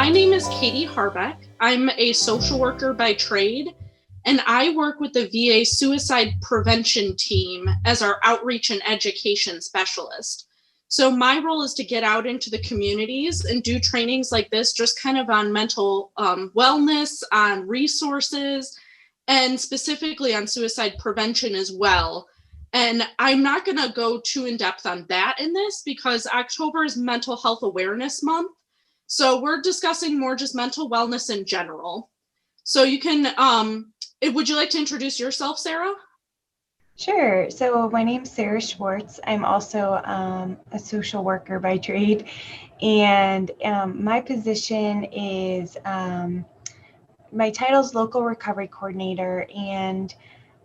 my name is Caiti Harbecke. I'm a social worker by trade, and I work with the VA suicide prevention team as our outreach and education specialist. So my role is to get out into the communities and do trainings like this, just kind of on mental wellness, on resources, and specifically on suicide prevention as well. And I'm not going to go too in depth on that in this because October is Mental Health Awareness Month. So we're discussing more just mental wellness in general. So you can, would you like to introduce yourself, Sara? Sure. So my name's Sara Schwartz. I'm also a social worker by trade. And my position is, my title is Local Recovery Coordinator. And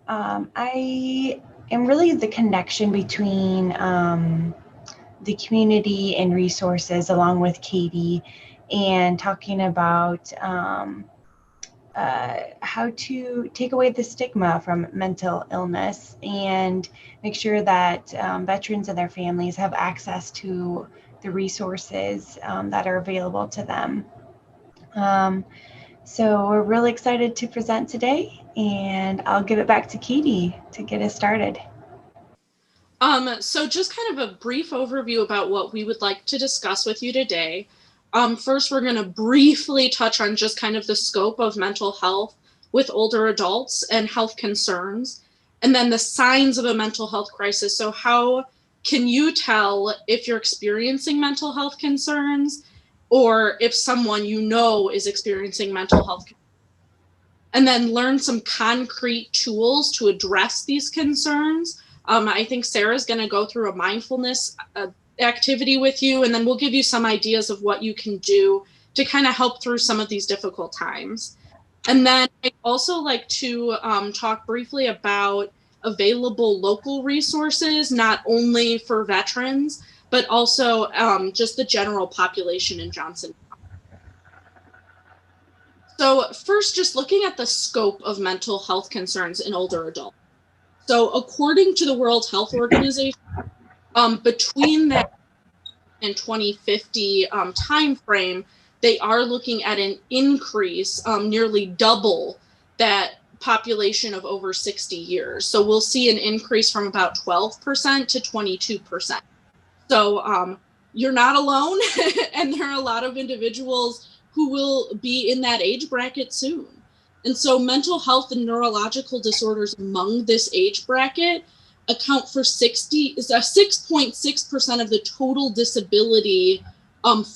I am really the connection between the community and resources along with Caiti, and talking about how to take away the stigma from mental illness and make sure that veterans and their families have access to the resources that are available to them. So we're really excited to present today, and I'll give it back to Caiti to get us started. So just kind of a brief overview about what we would like to discuss with you today. First, we're going to briefly touch on just kind of the scope of mental health with older adults and health concerns, and then the signs of a mental health crisis. So how can you tell if you're experiencing mental health concerns or if someone you know is experiencing mental health concerns? And then learn some concrete tools to address these concerns. I think Sarah's going to go through a mindfulness activity with you, and then we'll give you some ideas of what you can do to kind of help through some of these difficult times. And then I'd also like to talk briefly about available local resources, not only for veterans, but also just the general population in Johnson. So first, just looking at the scope of mental health concerns in older adults. So according to the World Health Organization, between that and 2050 time frame, they are looking at an increase, nearly double that population of over 60 years. So we'll see an increase from about 12% to 22%. So you're not alone, and there are a lot of individuals who will be in that age bracket soon. And so mental health and neurological disorders among this age bracket account for 6.6% of the total disability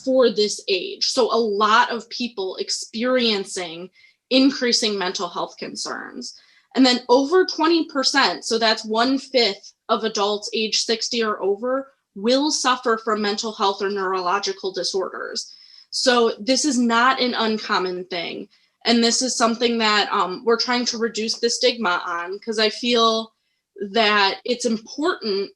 for this age. So a lot of people experiencing increasing mental health concerns. And then over 20%, so that's 1/5 of adults age 60 or over, will suffer from mental health or neurological disorders. So this is not an uncommon thing. And this is something that we're trying to reduce the stigma on, because I feel that it's important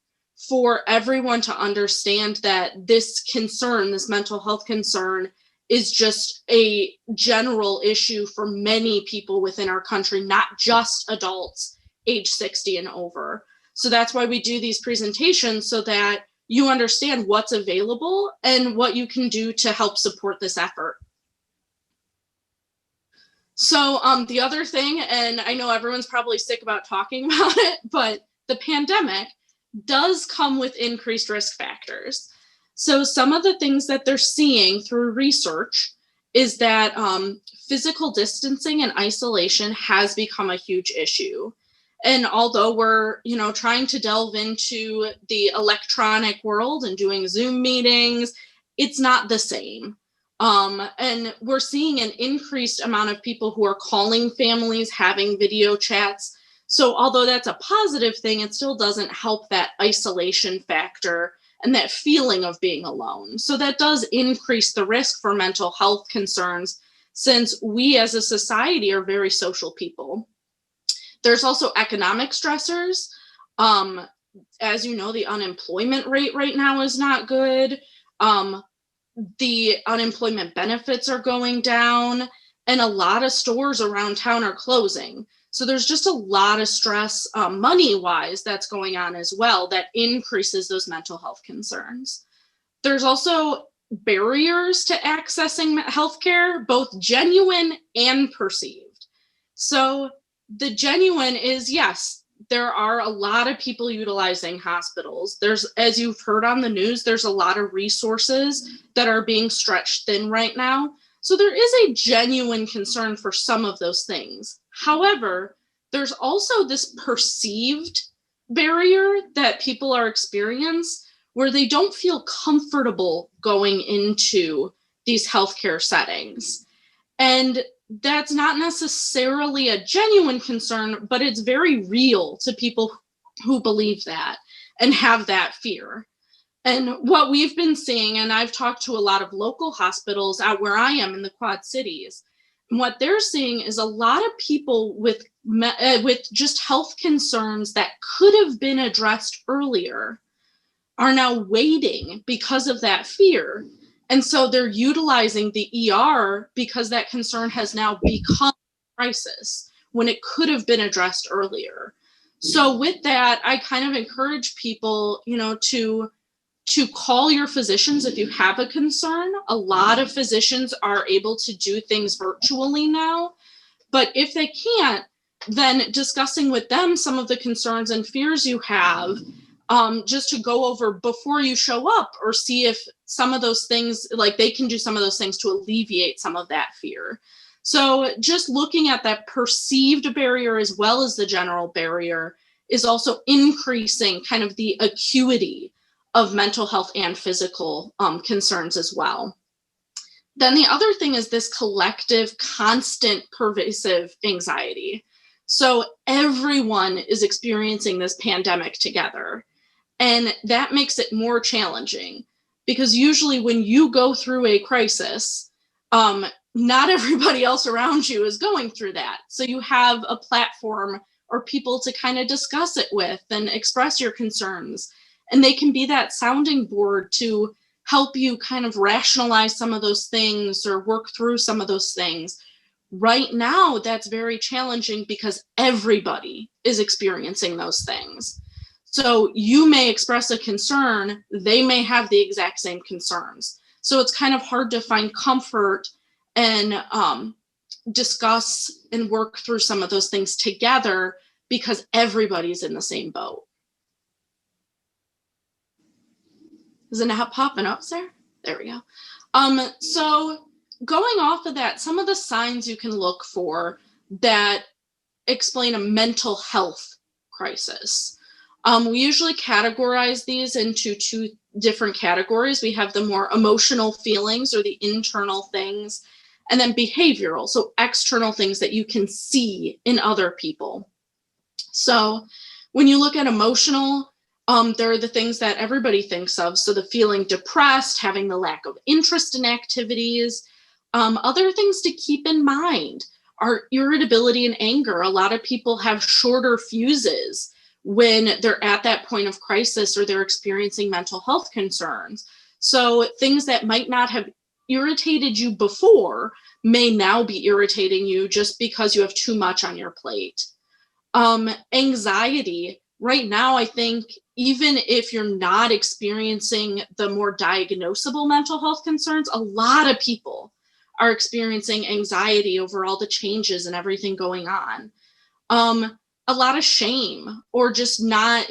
for everyone to understand that this concern, this mental health concern, is just a general issue for many people within our country, not just adults age 60 and over. So that's why we do these presentations, so that you understand what's available and what you can do to help support this effort. So the other thing, and I know everyone's probably sick about talking about it, but the pandemic does come with increased risk factors. So some of the things that they're seeing through research is that physical distancing and isolation has become a huge issue. And although we're, trying to delve into the electronic world and doing Zoom meetings, it's not the same. And we're seeing an increased amount of people who are calling families, having video chats. So although that's a positive thing, it still doesn't help that isolation factor and that feeling of being alone. So that does increase the risk for mental health concerns, since we as a society are very social people. There's also economic stressors. As you know, the unemployment rate right now is not good. The unemployment benefits are going down, and a lot of stores around town are closing. So there's just a lot of stress money-wise that's going on as well that increases those mental health concerns. There's also barriers to accessing healthcare, both genuine and perceived. So the genuine is, yes, there are a lot of people utilizing hospitals. There's, as you've heard on the news, there's a lot of resources that are being stretched thin right now. So there is a genuine concern for some of those things. However, there's also this perceived barrier that people are experiencing where they don't feel comfortable going into these healthcare settings. And that's not necessarily a genuine concern, but it's very real to people who believe that and have that fear. And what we've been seeing, and I've talked to a lot of local hospitals out where I am in the Quad Cities, and what they're seeing is a lot of people with just health concerns that could have been addressed earlier are now waiting because of that fear. And so they're utilizing the ER because that concern has now become a crisis when it could have been addressed earlier. So with that, I kind of encourage people, to call your physicians if you have a concern. A lot of physicians are able to do things virtually now, but if they can't, then discussing with them some of the concerns and fears you have, just to go over before you show up, or see if some of those things, like they can do some of those things to alleviate some of that fear. So just looking at that perceived barrier as well as the general barrier is also increasing kind of the acuity of mental health and physical concerns as well. Then the other thing is this collective, constant, pervasive anxiety. So everyone is experiencing this pandemic together. And that makes it more challenging because usually when you go through a crisis, not everybody else around you is going through that. So you have a platform or people to kind of discuss it with and express your concerns. And they can be that sounding board to help you kind of rationalize some of those things or work through some of those things. Right now, that's very challenging because everybody is experiencing those things. So you may express a concern, they may have the exact same concerns. So it's kind of hard to find comfort and discuss and work through some of those things together because everybody's in the same boat. Is it not popping up, Sarah? There we go. So going off of that, some of the signs you can look for that explain a mental health crisis. We usually categorize these into two different categories. We have the more emotional feelings or the internal things, and then behavioral, so external things that you can see in other people. So when you look at emotional, there are the things that everybody thinks of. So the feeling depressed, having the lack of interest in activities. Other things to keep in mind are irritability and anger. A lot of people have shorter fuses when they're at that point of crisis or they're experiencing mental health concerns. So things that might not have irritated you before may now be irritating you just because you have too much on your plate. Anxiety. Right now, I think even if you're not experiencing the more diagnosable mental health concerns, a lot of people are experiencing anxiety over all the changes and everything going on. A lot of shame, or just not,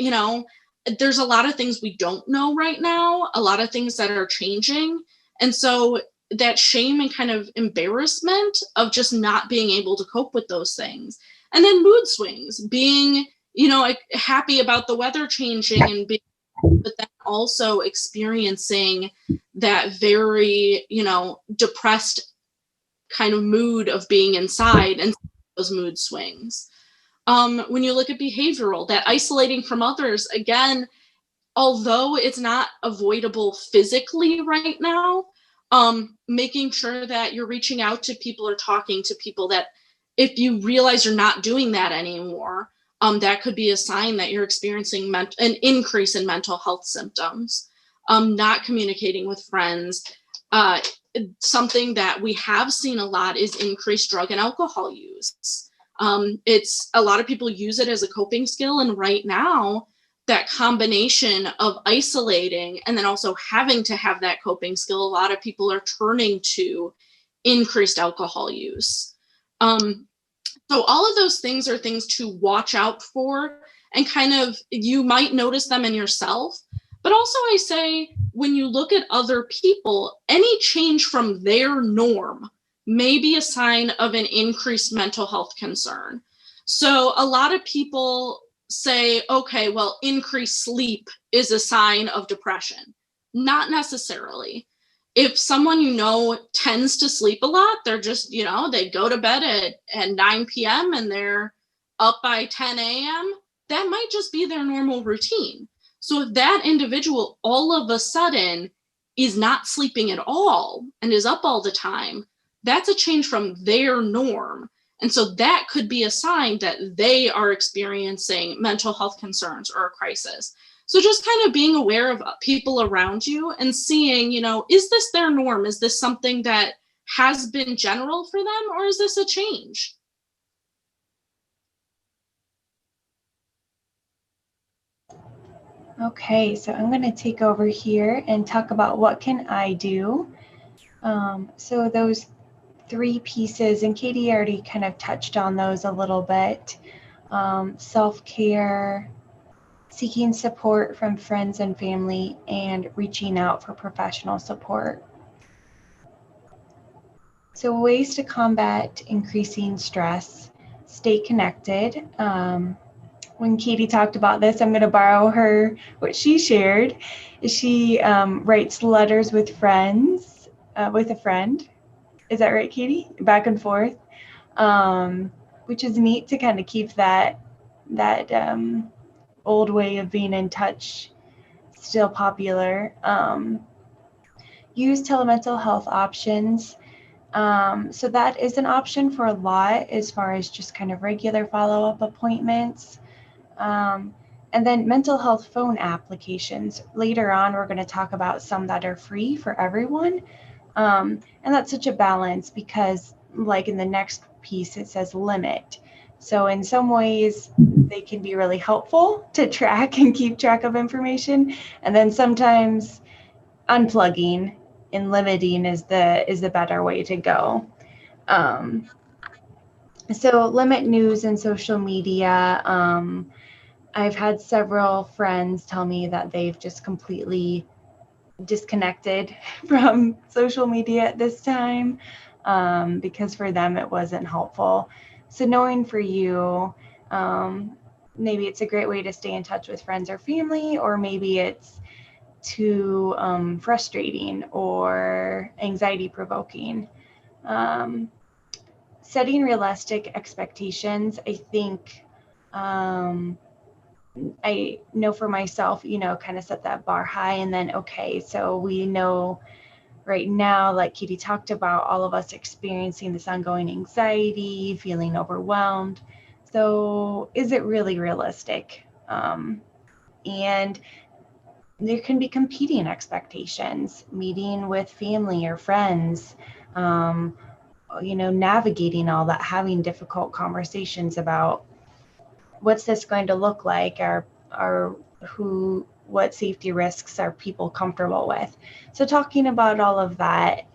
there's a lot of things we don't know right now, a lot of things that are changing. And so that shame and kind of embarrassment of just not being able to cope with those things. And then mood swings, being, happy about the weather changing and being, but then also experiencing that very, depressed kind of mood of being inside and those mood swings. When you look at behavioral, that isolating from others, again, although it's not avoidable physically right now, making sure that you're reaching out to people or talking to people, that if you realize you're not doing that anymore, that could be a sign that you're experiencing an increase in mental health symptoms. Not communicating with friends. Something that we have seen a lot is increased drug and alcohol use. It's a lot of people use it as a coping skill, and right now that combination of isolating and then also having to have that coping skill, a lot of people are turning to increased alcohol use. So all of those things are things to watch out for, and kind of, you might notice them in yourself. But also I say, when you look at other people, any change from their norm may be a sign of an increased mental health concern. So a lot of people say, okay, well, increased sleep is a sign of depression. Not necessarily. If someone you know tends to sleep a lot, they're just, they go to bed at 9 p.m. and they're up by 10 a.m., that might just be their normal routine. So if that individual all of a sudden is not sleeping at all and is up all the time, that's a change from their norm. And so that could be a sign that they are experiencing mental health concerns or a crisis. So just kind of being aware of people around you and seeing, is this their norm? Is this something that has been general for them, or is this a change? Okay, so I'm going to take over here and talk about what can I do. So those 3 pieces, and Caiti already kind of touched on those a little bit. Self-care, seeking support from friends and family, and reaching out for professional support. So ways to combat increasing stress: stay connected. When Caiti talked about this, I'm going to borrow what she shared. She writes letters with friends, with a friend. Is that right, Caiti? Back and forth, which is neat to kind of keep that old way of being in touch still popular. Use telemental health options. So that is an option for a lot as far as just kind of regular follow-up appointments. And then mental health phone applications. Later on, we're going to talk about some that are free for everyone. And that's such a balance because, like in the next piece, it says limit. So in some ways, they can be really helpful to track and keep track of information. And then sometimes unplugging and limiting is the better way to go. So limit news and social media. I've had several friends tell me that they've just completely disconnected from social media at this time because for them it wasn't helpful. So knowing for you, maybe it's a great way to stay in touch with friends or family, or maybe it's too frustrating or anxiety provoking. Setting realistic expectations. I think I know for myself, kind of set that bar high, and then, okay, so we know right now, like Caiti talked about, all of us experiencing this ongoing anxiety, feeling overwhelmed. So is it really realistic? And there can be competing expectations, meeting with family or friends, navigating all that, having difficult conversations about what's this going to look like, what safety risks are people comfortable with. So talking about all of that,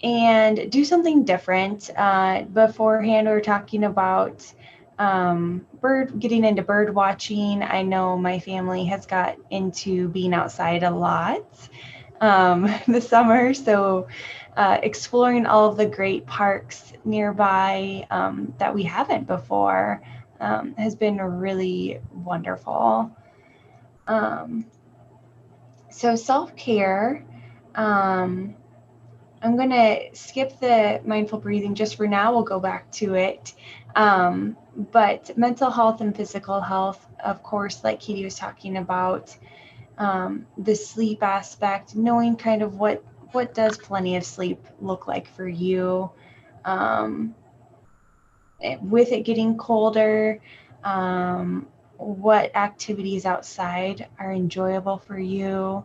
and do something different. Beforehand, we were talking about getting into bird watching. I know my family has got into being outside a lot this summer, so exploring all of the great parks nearby that we haven't before has been really wonderful. So self-care, I'm going to skip the mindful breathing just for now. We'll go back to it. But mental health and physical health, of course, like Caiti was talking about, the sleep aspect, knowing kind of what does plenty of sleep look like for you. With it getting colder, what activities outside are enjoyable for you,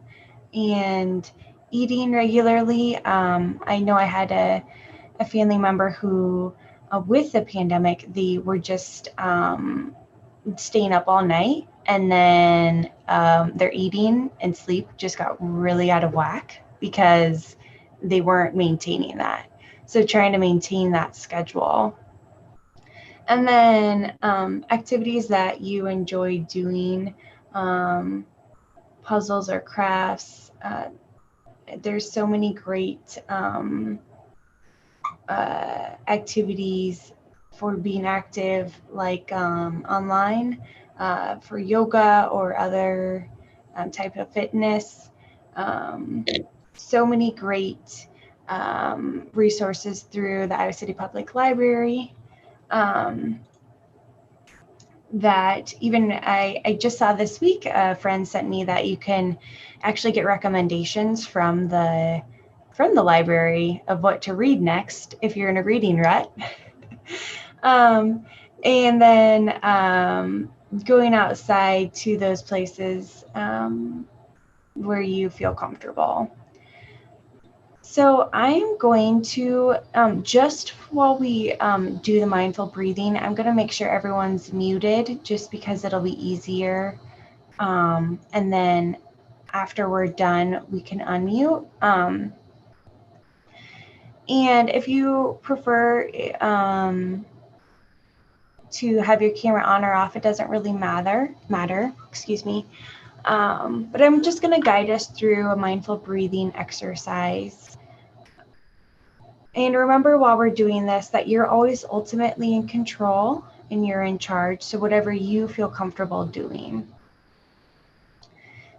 and eating regularly. I know I had a family member who, with the pandemic, they were just staying up all night, and then their eating and sleep just got really out of whack because they weren't maintaining that. So trying to maintain that schedule. And then activities that you enjoy doing, puzzles or crafts. There's so many great activities for being active, like online, for yoga or other type of fitness. So many great resources through the Iowa City Public Library. That even I just saw this week, a friend sent me that you can actually get recommendations from the library of what to read next if you're in a reading rut. And then going outside to those places where you feel comfortable. So I'm going to, just while we do the mindful breathing, I'm going to make sure everyone's muted just because it'll be easier. And then after we're done, we can unmute. And if you prefer to have your camera on or off, it doesn't really matter, excuse me. But I'm just going to guide us through a mindful breathing exercise. And remember while we're doing this that you're always ultimately in control and you're in charge. So whatever you feel comfortable doing.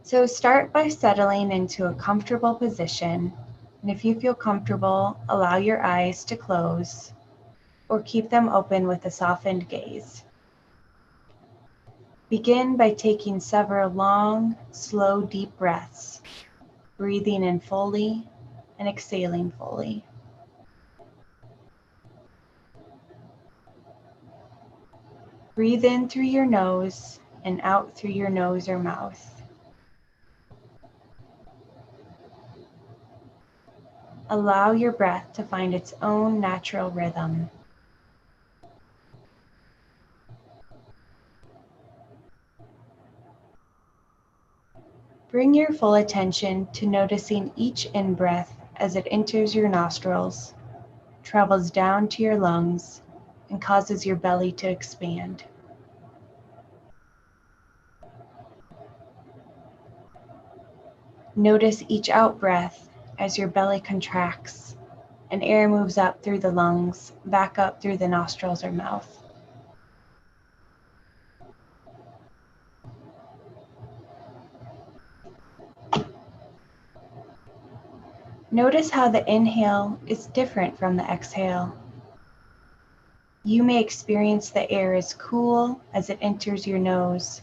So start by settling into a comfortable position. And if you feel comfortable, allow your eyes to close or keep them open with a softened gaze. Begin by taking several long, slow, deep breaths, breathing in fully and exhaling fully. Breathe in through your nose and out through your nose or mouth. Allow your breath to find its own natural rhythm. Bring your full attention to noticing each in-breath as it enters your nostrils, travels down to your lungs, and causes your belly to expand. Notice each out-breath as your belly contracts and air moves up through the lungs, back up through the nostrils or mouth. Notice how the inhale is different from the exhale. You may experience the air as cool as it enters your nose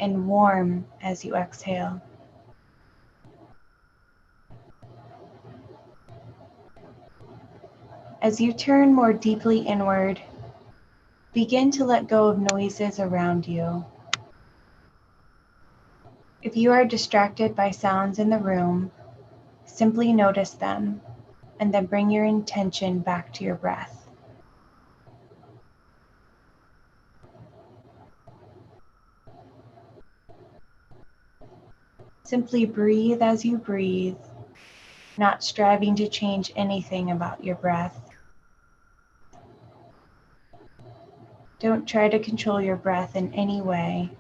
and warm as you exhale. As you turn more deeply inward, begin to let go of noises around you. If you are distracted by sounds in the room, simply notice them and then bring your intention back to your breath. Simply breathe as you breathe, not striving to change anything about your breath. Don't try to control your breath in any way.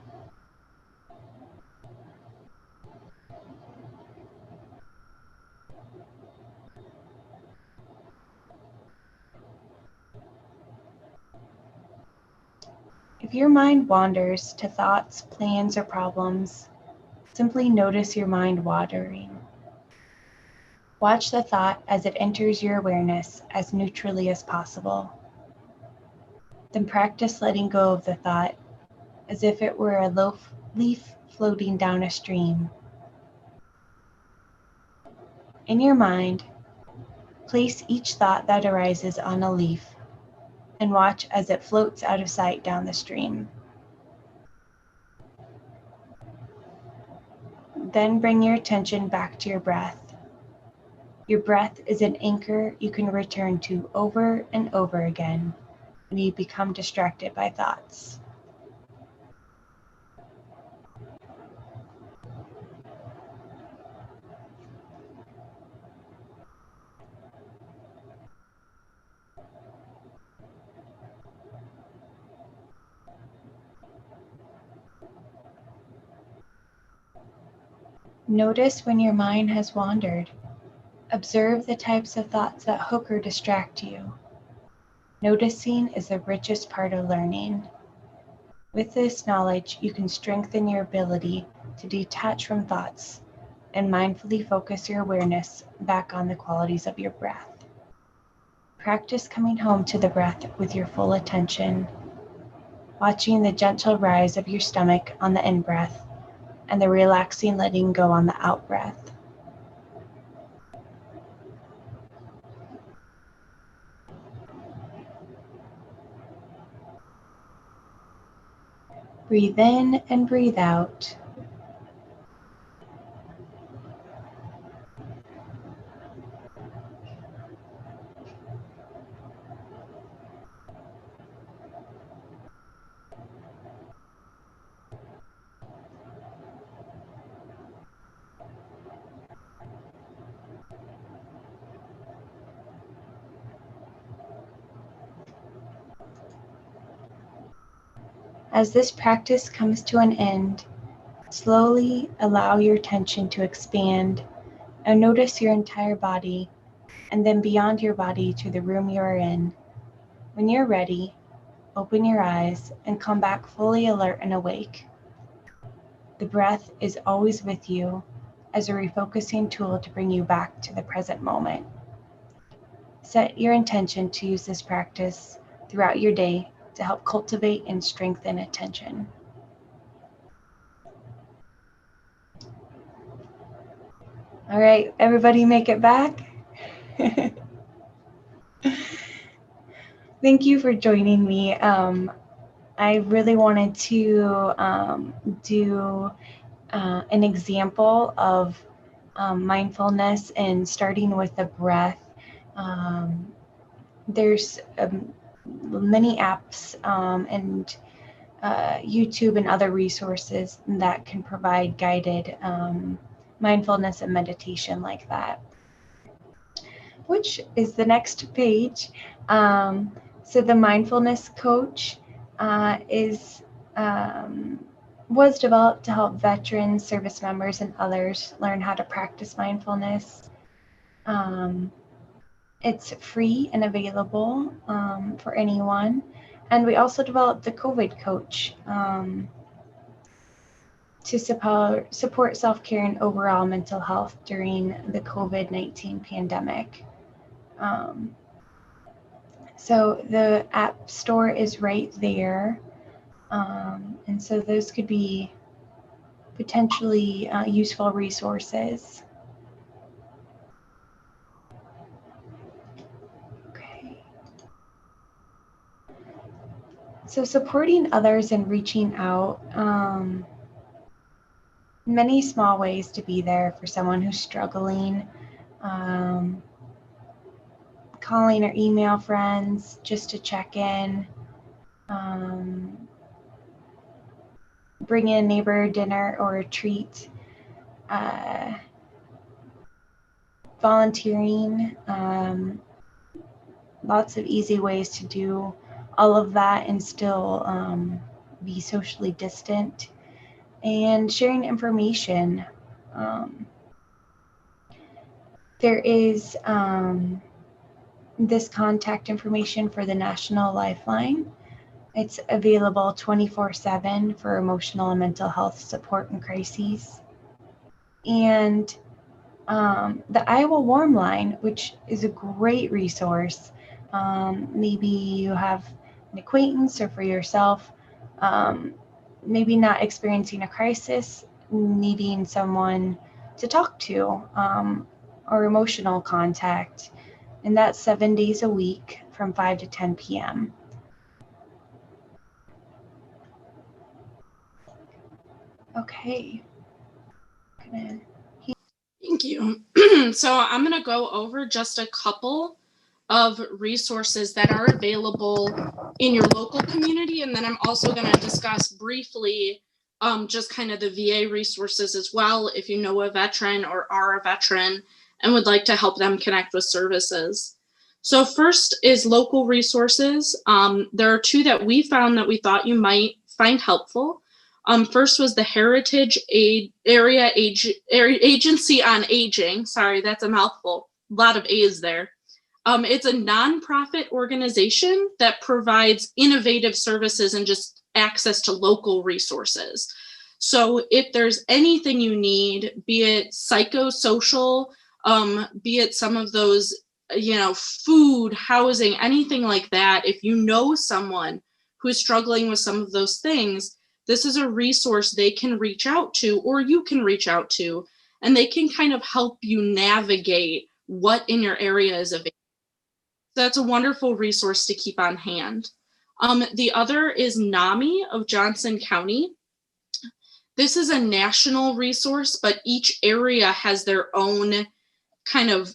If your mind wanders to thoughts, plans, or problems, simply notice your mind wandering. Watch the thought as it enters your awareness as neutrally as possible. Then practice letting go of the thought as if it were a leaf floating down a stream. In your mind, place each thought that arises on a leaf and watch as it floats out of sight down the stream. Then bring your attention back to your breath. Your breath is an anchor you can return to over and over again when you become distracted by thoughts. Notice when your mind has wandered. Observe the types of thoughts that hook or distract you. Noticing is the richest part of learning. With this knowledge, you can strengthen your ability to detach from thoughts and mindfully focus your awareness back on the qualities of your breath. Practice coming home to the breath with your full attention, watching the gentle rise of your stomach on the in-breath and the relaxing letting go on the out-breath. Breathe in and breathe out. As this practice comes to an end, slowly allow your attention to expand and notice your entire body and then beyond your body to the room you are in. When you're ready, open your eyes and come back fully alert and awake. The breath is always with you as a refocusing tool to bring you back to the present moment. Set your intention to use this practice throughout your day to help cultivate and strengthen attention. All right, everybody make it back. Thank you for joining me. I really wanted to do an example of mindfulness and starting with the breath. There's many apps and YouTube and other resources that can provide guided mindfulness and meditation like that, which is the next page. So the mindfulness coach was developed to help veterans, service members, and others learn how to practice mindfulness. It's free and available for anyone. And we also developed the COVID coach to support self-care and overall mental health during the COVID-19 pandemic. So the app store is right there. And so those could be potentially useful resources. Okay. So supporting others and reaching out, many small ways to be there for someone who's struggling. Calling or email friends just to check in. Bring in a neighbor dinner or a treat. Volunteering. Lots of easy ways to do all of that and still be socially distant. And sharing information. There is this contact information for the National Lifeline. It's available 24/7 for emotional and mental health support in crises. And the Iowa Warm Line, which is a great resource. Maybe you have an acquaintance or for yourself, maybe not experiencing a crisis, needing someone to talk to or emotional contact. And that's 7 days a week from 5 to 10 p.m. Okay. Thank you. So I'm going to go over just a couple of resources that are available in your local community. And then I'm also going to discuss briefly just kind of the VA resources as well, if you know a veteran or are a veteran and would like to help them connect with services. So first is local resources. There are two that we found that we thought you might find helpful. First was the Heritage Agency on Aging. Sorry, that's a mouthful. A lot of A's there. It's a nonprofit organization that provides innovative services and just access to local resources. So if there's anything you need, be it psychosocial, be it some of those, food, housing, anything like that, if you know someone who's struggling with some of those things, this is a resource they can reach out to, or you can reach out to, and they can kind of help you navigate what in your area is available. That's a wonderful resource to keep on hand. The other is NAMI of Johnson County. This is a national resource, but each area has their own kind of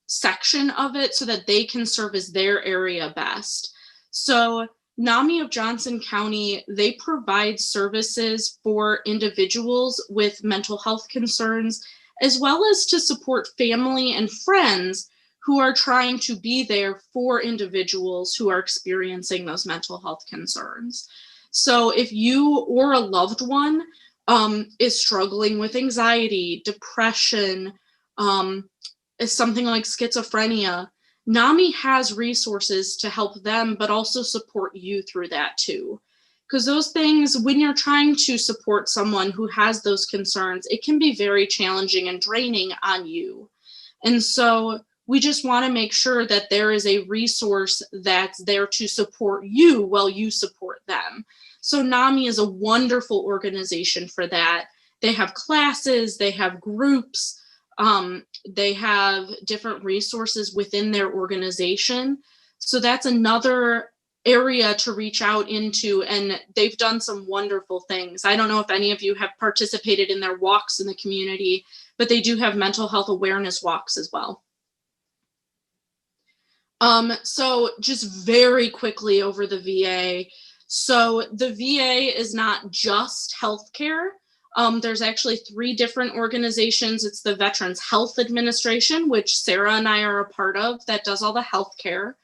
section of it so that they can serve as their area best. So NAMI of Johnson County, they provide services for individuals with mental health concerns, as well as to support family and friends who are trying to be there for individuals who are experiencing those mental health concerns. So if you or a loved one is struggling with anxiety, depression, is something like schizophrenia, NAMI has resources to help them, but also support you through that too. Because those things, when you're trying to support someone who has those concerns, it can be very challenging and draining on you. And so we just want to make sure that there is a resource that's there to support you while you support them. So NAMI is a wonderful organization for that. They have classes, they have groups, they have different resources within their organization. So that's another area to reach out into, and they've done some wonderful things. I don't know if any of you have participated in their walks in the community, but they do have mental health awareness walks as well. So just very quickly over the VA. So the VA is not just healthcare. There's actually 3 different organizations. It's the Veterans Health Administration, which Sara and I are a part of, that does all the healthcare.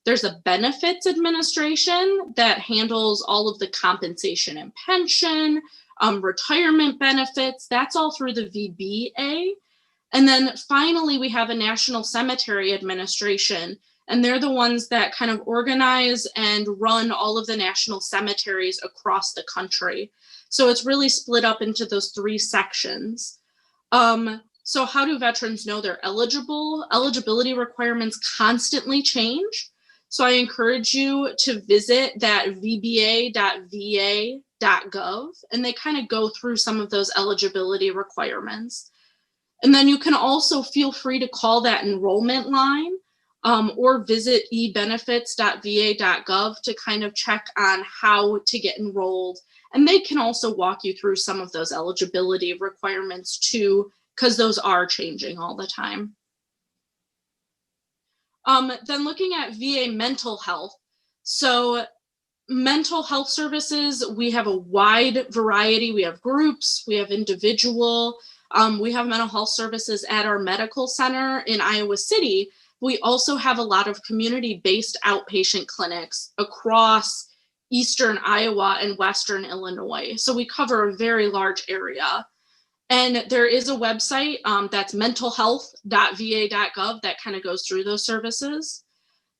There's a Benefits Administration that handles all of the compensation and pension, retirement benefits. That's all through the VBA. And then finally, we have a National Cemetery Administration, and they're the ones that kind of organize and run all of the national cemeteries across the country. So it's really split up into those 3 sections. So how do veterans know they're eligible? Eligibility requirements constantly change. So I encourage you to visit that vba.va.gov, and they kind of go through some of those eligibility requirements. And then you can also feel free to call that enrollment line, or visit ebenefits.va.gov to kind of check on how to get enrolled. And they can also walk you through some of those eligibility requirements too, because those are changing all the time. Then looking at VA mental health. So mental health services, we have a wide variety. We have groups, we have individual, we have mental health services at our medical center in Iowa City. We also have a lot of community-based outpatient clinics across Eastern Iowa and Western Illinois. So we cover a very large area. And there is a website that's mentalhealth.va.gov that kind of goes through those services.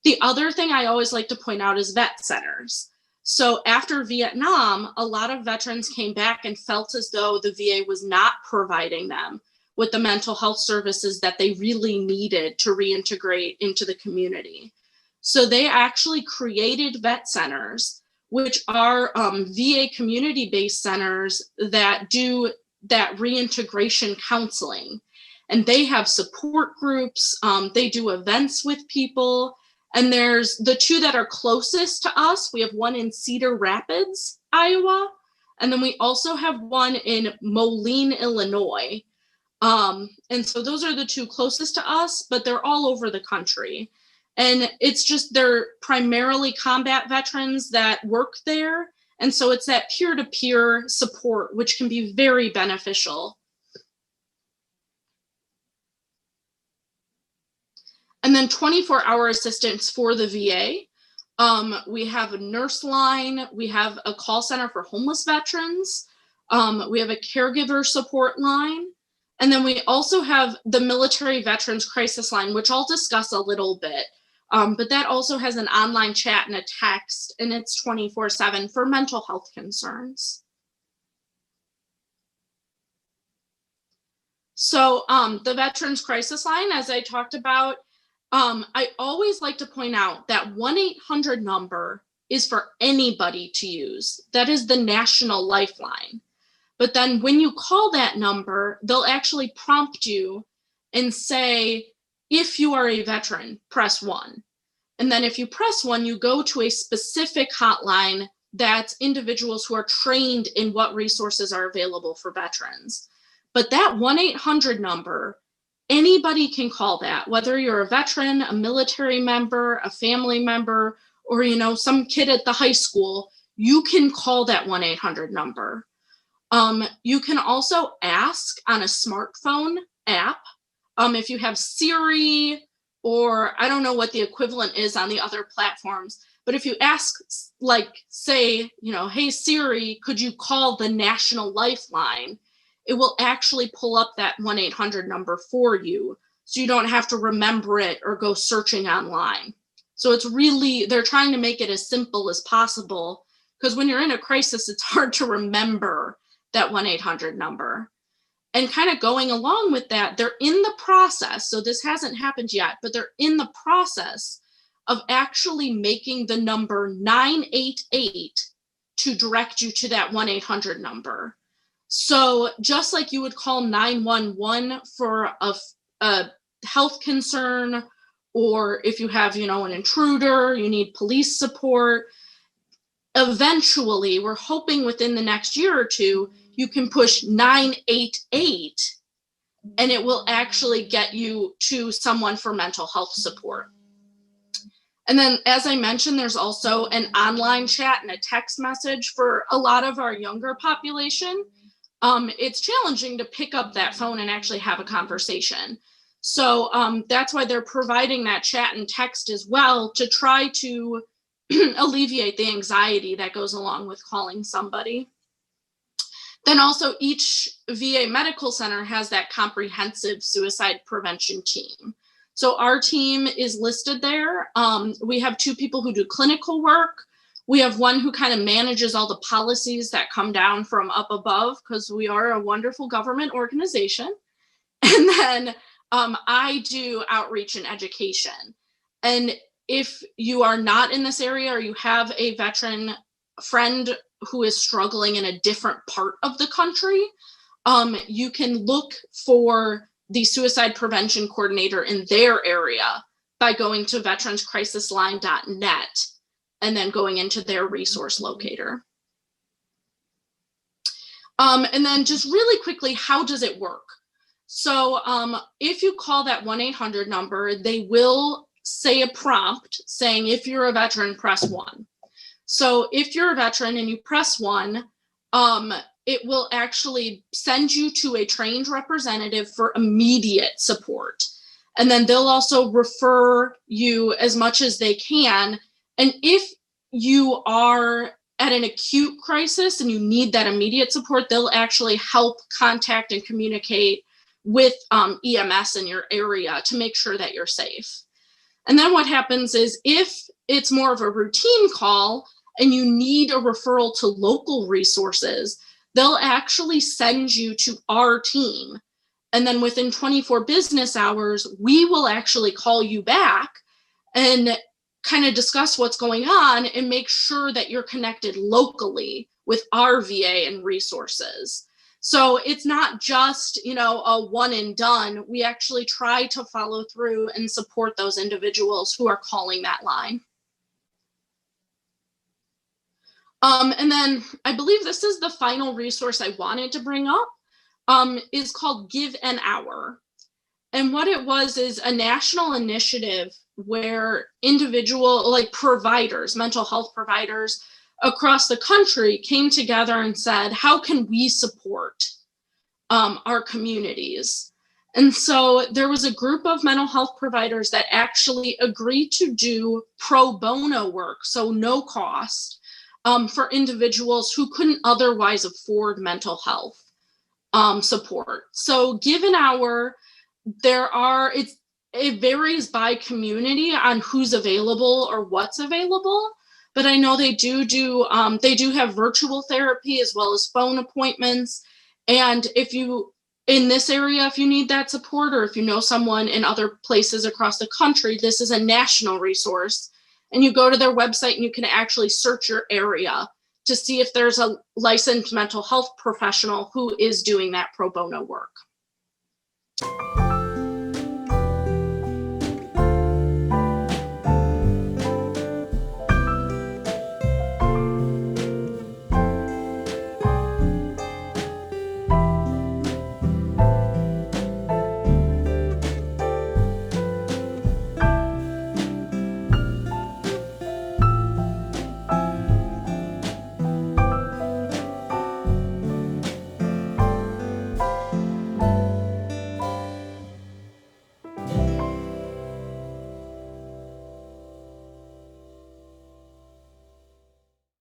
The other thing I always like to point out is vet centers. So after Vietnam, a lot of veterans came back and felt as though the VA was not providing them with the mental health services that they really needed to reintegrate into the community. So they actually created vet centers, which are VA community-based centers that do that reintegration counseling. And they have support groups, they do events with people. And there's the 2 that are closest to us. We have one in Cedar Rapids, Iowa. And then we also have one in Moline, Illinois. And so those are the 2 closest to us, but they're all over the country. And it's just, they're primarily combat veterans that work there. And so it's that peer-to-peer support, which can be very beneficial. And then 24-hour assistance for the VA. We have a nurse line. We have a call center for homeless veterans. We have a caregiver support line. And then we also have the Military Veterans Crisis Line, which I'll discuss a little bit. But that also has an online chat and a text, and it's 24/7 for mental health concerns. So the Veterans Crisis Line, as I talked about, I always like to point out that 1-800 number is for anybody to use. That is the national lifeline. But then when you call that number, they'll actually prompt you and say, if you are a veteran, press 1. And then if you press 1, you go to a specific hotline that's individuals who are trained in what resources are available for veterans. But that 1-800 number, anybody can call that, whether you're a veteran, a military member, a family member, or, you know, some kid at the high school, you can call that 1-800 number. You can also ask on a smartphone app. If you have Siri, or I don't know what the equivalent is on the other platforms, but if you ask, like, say, you know, hey Siri, could you call the National Lifeline? It will actually pull up that 1-800 number for you, so you don't have to remember it or go searching online. So it's really, they're trying to make it as simple as possible, because when you're in a crisis, it's hard to remember that 1-800 number. And kind of going along with that, they're in the process, so this hasn't happened yet, but they're in the process of actually making the number 988 to direct you to that 1-800 number. So just like you would call 911 for a health concern, or if you have, you know, an intruder, you need police support, eventually, we're hoping within the next year or two, you can push 988 and it will actually get you to someone for mental health support. And then, as I mentioned, there's also an online chat and a text message for a lot of our younger population. It's challenging to pick up that phone and actually have a conversation. So that's why they're providing that chat and text as well, to try to alleviate the anxiety that goes along with calling somebody. Then also each VA medical center has that comprehensive suicide prevention team. So our team is listed there. We have 2 people who do clinical work. We have one who kind of manages all the policies that come down from up above, because we are a wonderful government organization. And then I do outreach and education. And if you are not in this area, or you have a veteran friend who is struggling in a different part of the country, you can look for the suicide prevention coordinator in their area by going to veteranscrisisline.net and then going into their resource locator. And then just really quickly, how does it work? So if you call that 1-800 number, they will say a prompt saying, if you're a veteran, press 1. So if you're a veteran and you press 1, it will actually send you to a trained representative for immediate support. And then they'll also refer you as much as they can. And if you are at an acute crisis and you need that immediate support, they'll actually help contact and communicate with EMS in your area to make sure that you're safe. And then what happens is, if it's more of a routine call and you need a referral to local resources, they'll actually send you to our team. And then within 24 business hours, we will actually call you back and kind of discuss what's going on and make sure that you're connected locally with our VA and resources. So it's not just, you know, a one and done. We actually try to follow through and support those individuals who are calling that line. And then I believe this is the final resource I wanted to bring up, is called Give an Hour. And what it was is a national initiative where individual, like providers, mental health providers across the country came together and said, how can we support our communities? And so there was a group of mental health providers that actually agreed to do pro bono work, so no cost, for individuals who couldn't otherwise afford mental health support. So given it varies by community on who's available or what's available, but I know they do have virtual therapy as well as phone appointments. And in this area, if you need that support, or if you know someone in other places across the country, this is a national resource. And you go to their website and you can actually search your area to see if there's a licensed mental health professional who is doing that pro bono work.